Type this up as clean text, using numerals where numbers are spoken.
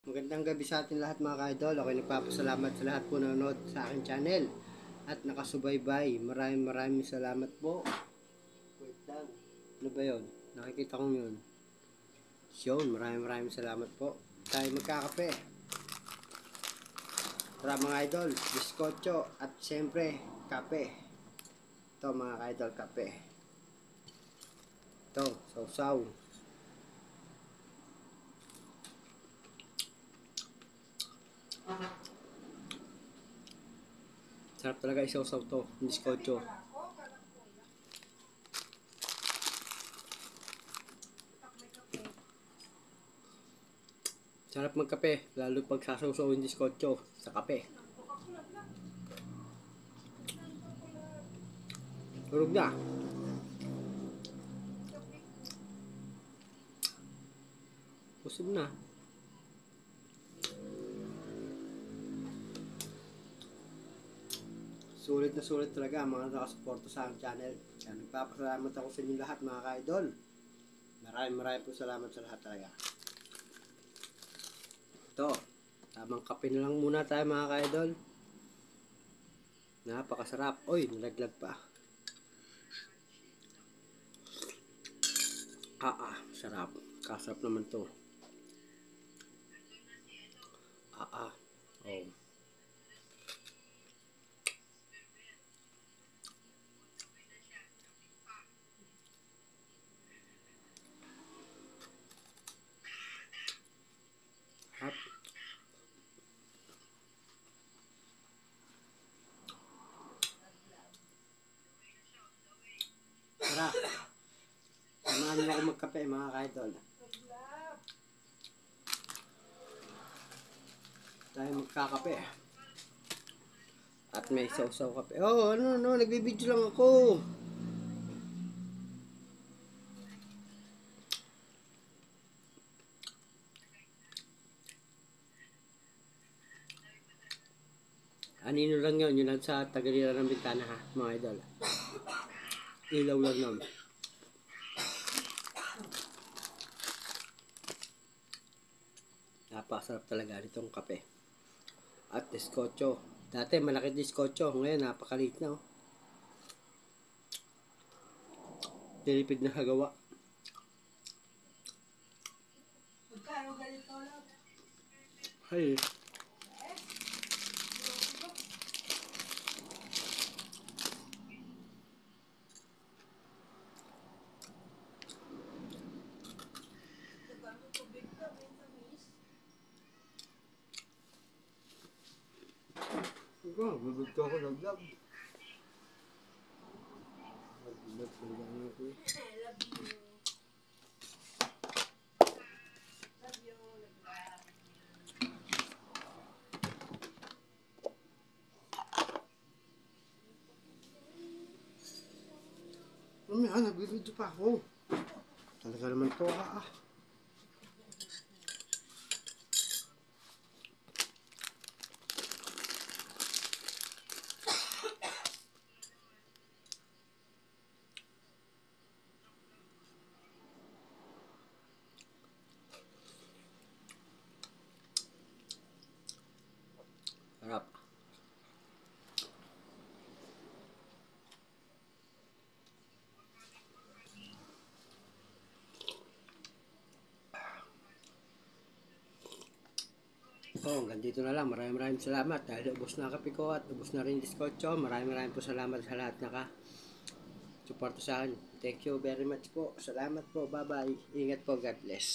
Magandang gabi sa atin lahat mga ka-idol. Ako'y nagpapasalamat sa lahat po nanonood sa aking channel at nakasubaybay. Maraming salamat po. Wait lang. Ano ba yun? Nakikita kong yun. Yun, maraming salamat po. Tayo magkakape. Tara mga idol, biskotso at siyempre kape. Ito mga ka-idol, kape. Ito, sausaw. Sarap talaga isaw-saw to, biskotso. Sarap magkape, lalo pag sasaw-saw yung biskotso sa kape. Tulog na. Busog na. Sulit na sulit talaga ang mga nakasuporta sa aking channel. Kaya nagpapasalamat ako sa inyo lahat mga ka-idol. Maraming po salamat sa lahat talaga. Ito, tamang kape na lang muna tayo mga ka-idol. Napakasarap. Oy, nalaglag pa. Sarap. Kasarap naman to. Oh. Hap. Tara. Samahan niyo ako magkape mga ka-idol. Tayo magkakape. At may sausaw kape. Oh, nagbibideo lang ako. Anino lang yun, yun sa tagalira ng bintana ha, mga idol. Ilaw lang yun. Napakasarap talaga nitong kape. At biskotso. Dati malaki biskotso, ngayon napakaliit na. Nilipid na kagawa. Hay. Bibigto ko laglag. Nagbibidyo pa ako. Talaga naman to Sarap. Hanggang dito na lang. Maraming salamat. Dahil ubos na kape ko at ubos na rin diskotso. Maraming po salamat sa lahat suporta sa akin. Thank you very much po. Salamat po. Bye-bye. Ingat po. God bless.